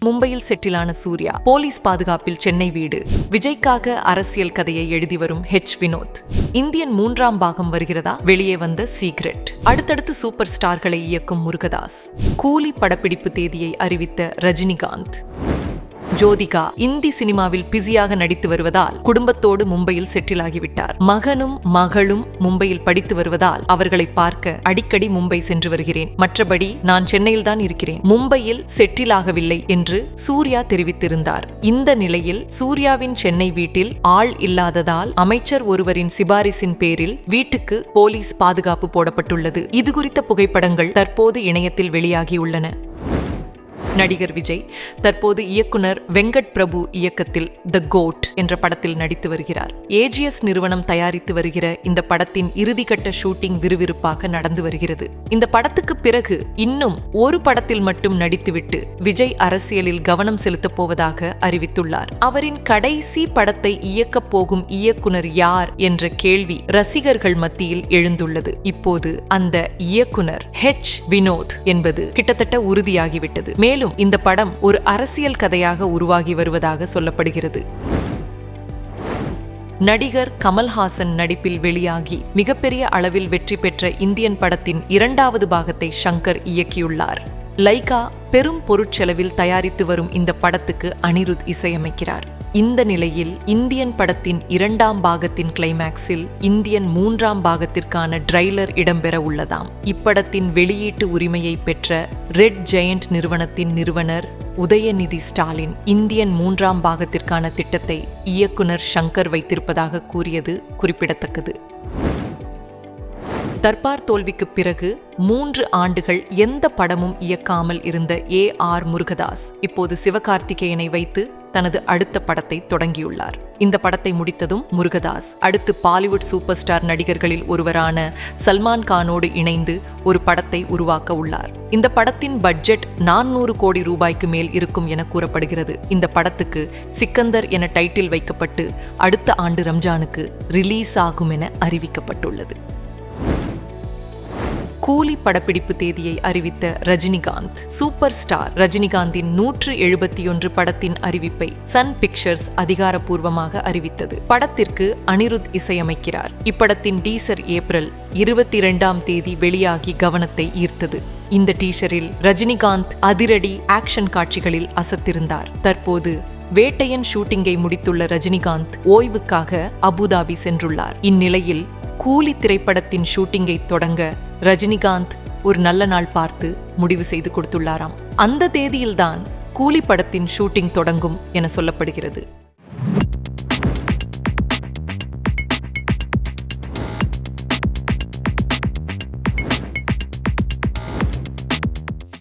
மும்பையில் செட்டிலான சூர்யா, போலீஸ் பாதுகாப்பில் சென்னை வீடு, விஜய்க்காக அரசியல் கதையை எழுதி வரும் வினோத். இந்தியன் 3ஆம் பாகம் வருகிறதா? வெளியே வந்த சீக்ரெட். அடுத்தடுத்து சூப்பர் ஸ்டார்களை இயக்கும் முருகதாஸ். கூலி படப்பிடிப்பு தேதியை அறிவித்த ரஜினிகாந்த். ஜோதிகா இந்தி சினிமாவில் பிஸியாக நடித்து வருவதால் குடும்பத்தோடு மும்பையில் செட்டில் ஆகிவிட்டார். மகனும் மகளும் மும்பையில் படித்து வருவதால் அவர்களை பார்க்க அடிக்கடி மும்பை சென்று வருகிறேன். மற்றபடி நான் சென்னையில் தான் இருக்கிறேன், மும்பையில் செட்டில் ஆகவில்லை என்று சூர்யா தெரிவித்திருந்தார். இந்த நிலையில் சூர்யாவின் சென்னை வீட்டில் ஆள் இல்லாததால் அமைச்சர் ஒருவரின் சிபாரிசின் பேரில் வீட்டுக்கு போலீஸ் பாதுகாப்பு போடப்பட்டுள்ளது. இதுகுறித்த புகைப்படங்கள் தற்போது இணையத்தில் வெளியாகியுள்ளன. நடிகர் விஜய் தற்போது இயக்குனர் வெங்கட் பிரபு இயக்கத்தில் த கோட் என்ற படத்தில் நடித்து வருகிறார். ஏஜிஎஸ் நிறுவனம் தயாரித்து வருகிற இந்த படத்தின் இறுதிக்கட்ட ஷூட்டிங் விறுவிறுப்பாக நடந்து வருகிறது. இந்த படத்துக்கு பிறகு இன்னும் ஒரு படத்தில் மட்டும் நடித்துவிட்டு விஜய் அரசியலில் கவனம் செலுத்தப் போவதாக அறிவித்துள்ளார். அவரின் கடைசி படத்தை இயக்கப் போகும் இயக்குனர் யார் என்ற கேள்வி ரசிகர்கள் மத்தியில் எழுந்துள்ளது. இப்போது அந்த இயக்குனர் வினோத் என்பது கிட்டத்தட்ட உறுதியாகிவிட்டது. மேலும் இந்த படம் ஒரு அரசியல் கதையாக உருவாகி வருவதாக சொல்லப்படுகிறது. நடிகர் கமல்ஹாசன் நடிப்பில் வெளியாகி மிகப்பெரிய அளவில் வெற்றி பெற்ற இந்தியன் படத்தின் 2வது பாகத்தை ஷங்கர் இயக்கியுள்ளார். லைகா பெரும் பொருட்செலவில் தயாரித்து வரும் இந்த படத்துக்கு அனிருத் இசையமைக்கிறார். இந்த நிலையில் இந்தியன் படத்தின் 2ஆம் பாகத்தின் கிளைமேக்ஸில் இந்தியன் 3ஆம் பாகத்திற்கான ட்ரைலர் இடம்பெற உள்ளதாம். இப்படத்தின் வெளியீட்டு உரிமையை பெற்ற ரெட் ஜெயண்ட் நிறுவனத்தின் நிறுவனர் உதயநிதி ஸ்டாலின் இந்தியன் 3ஆம் பாகத்திற்கான திட்டத்தை இயக்குனர் ஷங்கர் வைத்திருப்பதாக கூறியது குறிப்பிடத்தக்கது. தர்பார் தோல்விக்கு பிறகு 3 ஆண்டுகள் எந்த படமும் இயக்காமல் இருந்த AR முருகதாஸ் இப்போது சிவகார்த்திகேயனை வைத்து தனது அடுத்த படத்தை தொடங்கியுள்ளார். இந்த படத்தை முடித்ததும் முருகதாஸ் அடுத்து பாலிவுட் சூப்பர் ஸ்டார் நடிகர்களில் ஒருவரான சல்மான் கானோடு இணைந்து ஒரு படத்தை உருவாக்க உள்ளார். இந்த படத்தின் பட்ஜெட் 400 கோடி ரூபாய்க்கு மேல் இருக்கும் என கூறப்படுகிறது. இந்த படத்துக்கு சிக்கந்தர் என டைட்டில் வைக்கப்பட்டு அடுத்த ஆண்டு ரம்ஜானுக்கு ரிலீஸ் ஆகும் என அறிவிக்கப்பட்டுள்ளது. கூலி படப்பிடிப்பு தேதியை அறிவித்த ரஜினிகாந்த். சூப்பர் ஸ்டார் ரஜினிகாந்தின் 171 படத்தின் அறிவிப்பை சன் பிக்சர்ஸ் அதிகாரப்பூர்வமாக அறிவித்தது. படத்திற்கு அனிருத் இசையமைக்கிறார். இப்படத்தின் டீசர் ஏப்ரல் 22ஆம் தேதி வெளியாகி கவனத்தை ஈர்த்தது. இந்த டீசரில் ரஜினிகாந்த் அதிரடி ஆக்ஷன் காட்சிகளில் அசத்திருந்தார். தற்போது வேட்டையன் ஷூட்டிங்கை முடித்துள்ள ரஜினிகாந்த் ஓய்வுக்காக அபுதாபி சென்றுள்ளார். இந்நிலையில் கூலி திரைப்படத்தின் ஷூட்டிங்கை தொடங்க ரஜினிகாந்த் ஒரு நல்ல நாள் பார்த்து முடிவு செய்து கொடுத்துள்ளாராம். அந்த தேதியில்தான் கூலி படத்தின் ஷூட்டிங் தொடங்கும் என சொல்லப்படுகிறது.